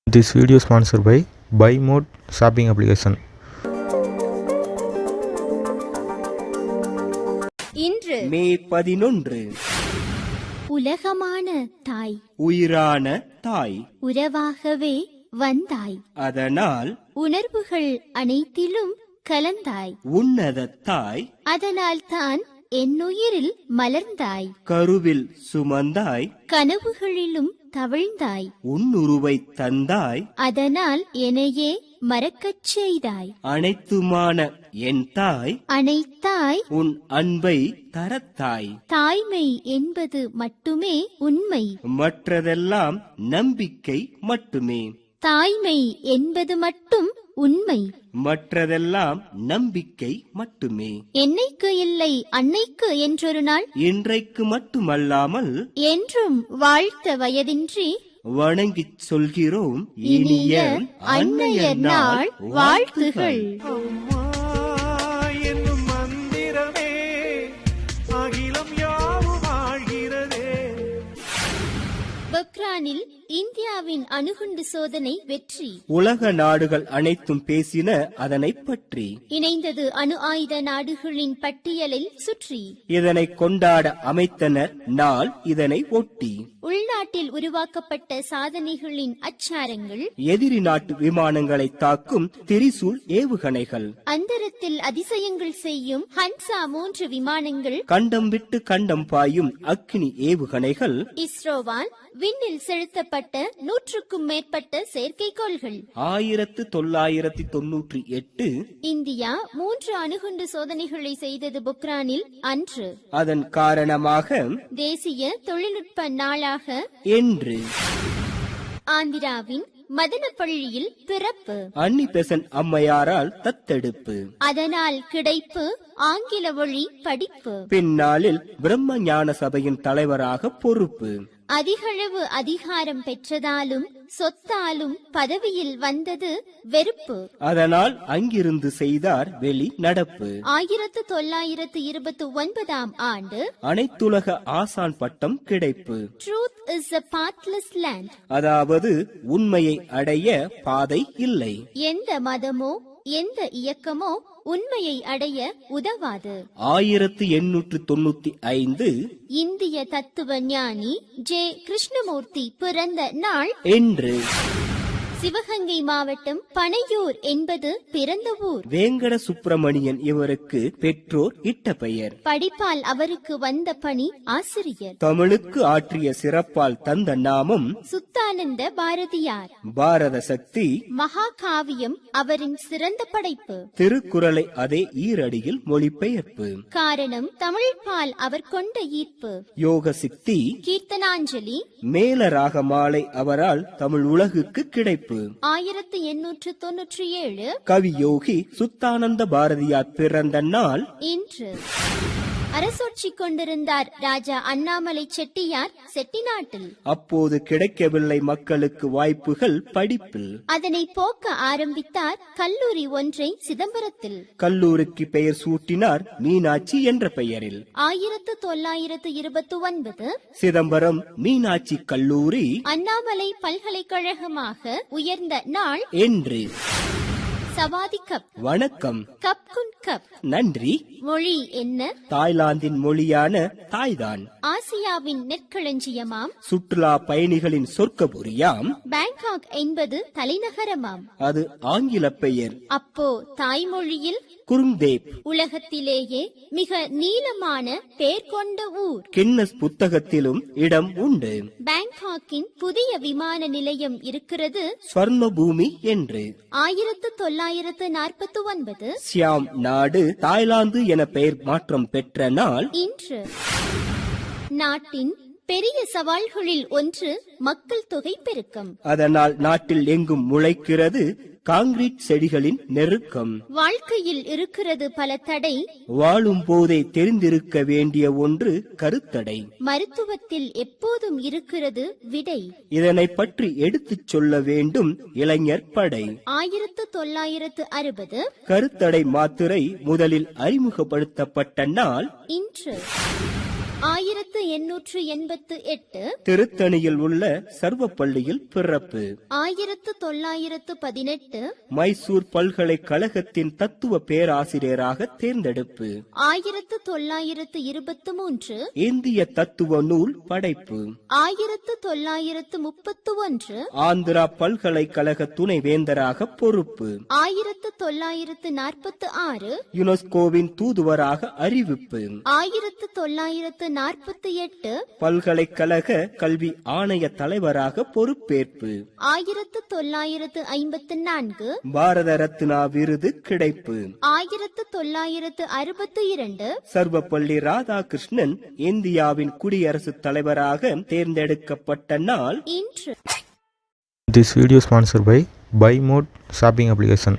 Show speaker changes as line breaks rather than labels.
This video is sponsored by Buy Mode shopping application.
இன்று
மே 11
உலகமான தாய்,
உயிரான தாய்,
உறவாகவே வந்தாய்,
அதனால்
உணர்வுகள் அனைத்திலும் கலந்தாய்,
உன்னத தாய்,
அதனால் தான் என்னுயிரில் மலர்ந்தாய்,
கருவில் சுமந்தாய்,
கனவுகளிலும் தவழ்ந்தாய்,
உன்னுருவை தந்தாய்,
அதனால் என்னையே மறக்கச் செய்தாய்,
அனைத்துமான என் தாய்,
அனைத்தாய்
உன் அன்பை தரத்தாய்,
தாய்மை என்பது மட்டுமே உண்மை,
மற்றதெல்லாம் நம்பிக்கை மட்டுமே,
தாய்மை என்பது மட்டும் உண்மை,
மற்றதெல்லாம் நம்பிக்கை மட்டுமே,
என்னைக்கு இல்லை அன்னைக்கு என்றொரு நாள்,
இன்றைக்கு மட்டுமல்லாமல்
என்றும் வாழ்த்த வயதின்றி
வணங்கிச் சொல்கிறோம்
இனிய அன்னையர் நாள் வாழ்த்துகள்.
என்னும் மந்திரமே அகிலம் யாவும் ஆழ்கிறதே.
பொக்ரானில் இந்தியாவின் அணுகுண்டு சோதனை வெற்றி.
உலக நாடுகள் அனைத்தும் பேசின அதனை பற்றி.
இணைந்தது அணு ஆயுத நாடுகளின் பட்டியலில் சுற்றி.
இதனை கொண்டாட அமைத்தனர் நாள் இதனை ஒட்டி.
உள்நாட்டில் உருவாக்கப்பட்ட சாதனைகளின் அச்சாரங்கள்,
எதிரி நாட்டு விமானங்களை தாக்கும் திரிசூல் ஏவுகணைகள்,
அந்தரத்தில் அதிசயங்கள் செய்யும் ஹன்சா 3 விமானங்கள்,
கண்டம் விட்டு கண்டம் பாயும் அக்னி ஏவுகணைகள்,
இஸ்ரோவால் விண்ணில் செலுத்தப்பட்ட 100க்கும் மேற்பட்ட செயற்கைக்கோள்கள்.
1998
இந்தியா 3 அணுகுண்டு சோதனைகளை செய்தது பொக்ரானில் அன்று.
அதன் காரணமாக
தேசிய தொழில்நுட்ப நாளாக
என்று
ஆந்திராவின் மதனப்பள்ளியில் பிறப்பு,
அன்னி பெசன்ட் அம்மையாரால் தத்தெடுப்பு,
அதனால் கிடைப்பு ஆங்கில வழி படிப்பு,
பின்னாளில் பிரம்ம ஞான சபையின் தலைவராக பொறுப்பு,
அதிகளவு அதிகாரம் பெற்றதாலும் சொத்தாலும் பதவியில் வந்தது வெறுப்பு,
அதனால் அங்கிருந்து செய்தார் வெளி நடப்பு.
1929 ஆண்டு
அனைத்துலக ஆசான் பட்டம் கிடைப்பு.
Truth is a pathless land,
அதாவது உண்மையை அடைய பாதை இல்லை.
எந்த மதமோ எந்த இயக்கமோ உண்மையை அடைய உதவாது.
1895
இந்திய தத்துவ ஞானி ஜே கிருஷ்ணமூர்த்தி பிறந்த நாள்
என்று.
சிவகங்கை மாவட்டம் பனையூர் என்பது பிறந்த ஊர்.
வேங்கட சுப்பிரமணியன் இவருக்கு பெற்றோர் இட்ட பெயர்.
படிப்பால் அவருக்கு வந்த பணி ஆசிரியர்.
தமிழுக்கு ஆற்றிய சிறப்பால் தந்த நாமம்
சுத்தானந்த பாரதியார்.
பாரத சக்தி
மகாகாவியம் அவரின் சிறந்த படைப்பு.
திருக்குறளை அதே ஈரடியில் மொழிபெயர்ப்பு.
காரணம் தமிழ்பால் அவர் கொண்ட ஈர்ப்பு.
யோக சித்தி
கீர்த்தனாஞ்சலி
மேல ராக மாலை அவரால் தமிழ் உலகுக்கு கிடைப்பு.
1897
கவி யோகி சுத்தானந்த பாரதியார் பிறந்த நாள்
இன்று. அரசோட்சி கொண்டிருந்தார் ராஜா அண்ணாமலை செட்டியார் செட்டிநாட்டில்.
அப்போது கிடைக்கவில்லை மக்களுக்கு வாய்ப்புகள் படிப்பில்.
அதனை போக்க ஆரம்பித்தார் கல்லூரி ஒன்றை சிதம்பரத்தில்.
கல்லூரிக்கு பெயர் சூட்டினார் மீனாட்சி என்ற பெயரில்.
1929
சிதம்பரம் மீனாட்சி கல்லூரி
அண்ணாமலை பல்கலைக்கழகமாக உயர்ந்த நாள்
என்று.
சவாதி கப்.
வணக்கம்.
கப் குன் கப்.
நன்றி.
மொழி என்ன?
தாய்லாந்தின் மொழியான தாய்தான்.
ஆசியாவின் நெற்களஞ்சியமாம்.
சுற்றுலா பயணிகளின் சொர்க்கபுரியாம்.
பேங்காக் என்பது தலைநகரமாம்.
அது ஆங்கில பெயர்.
அப்போ தாய்மொழியில்
குருங்தேப்.
உலகத்திலேயே மிக நீளமான பேர் கொண்ட ஊர்.
கின்னஸ் புத்தகத்திலும் இடம் உண்டு.
பேங்காக்கின் புதிய விமான நிலையம் இருக்கிறது
ஸ்வர்ண பூமி என்று.
1949
சியாம் நாடு தாய்லாந்து என பெயர் மாற்றம் பெற்ற நாள்
இன்று. நாட்டின் பெரிய சவால்களில் ஒன்று மக்கள் தொகை பெருக்கம்.
அதனால் நாட்டில் எங்கும் முளைக்கிறது காங்கிரீட் செடிகளின் நெருக்கம்.
வாழ்க்கையில் இருக்கிறது பல தடை,
வாழும் போதே தெரிந்திருக்க வேண்டிய ஒன்று கருத்தடை.
மருத்துவத்தில் எப்போதும் இருக்கிறது விடை.
இதனை பற்றி எடுத்துச் சொல்ல வேண்டும் இளைஞர் படை.
1960
கருத்தடை மாத்திரை முதலில் அறிமுகப்படுத்தப்பட்ட நாள்
இன்று. 1888
திருத்தணியில் உள்ள சர்வப்பள்ளியில் பிறப்பு.
1918
மைசூர் பல்கலைக்கழகத்தின் தத்துவ பேராசிரியராக தேர்ந்தெடுப்பு.
1923
இந்திய தத்துவ நூல் படைப்பு.
1931
ஆந்திரா பல்கலைக்கழக துணைவேந்தராக பொறுப்பு.
1946
யுனெஸ்கோவின் தூதுவராக அறிவிப்பு.
1948
பல்கலைக்கழக கல்வி ஆணைய தலைவராக பொறுப்பேற்பு.
1954
பாரத ரத்னா விருது கிடைப்பு.
1962
சர்வப்பள்ளி ராதாகிருஷ்ணன் இந்தியாவின் குடியரசுத் தலைவராக தேர்ந்தெடுக்கப்பட்ட நாள்
இன்று.
This video sponsored by Buy Mode shopping application.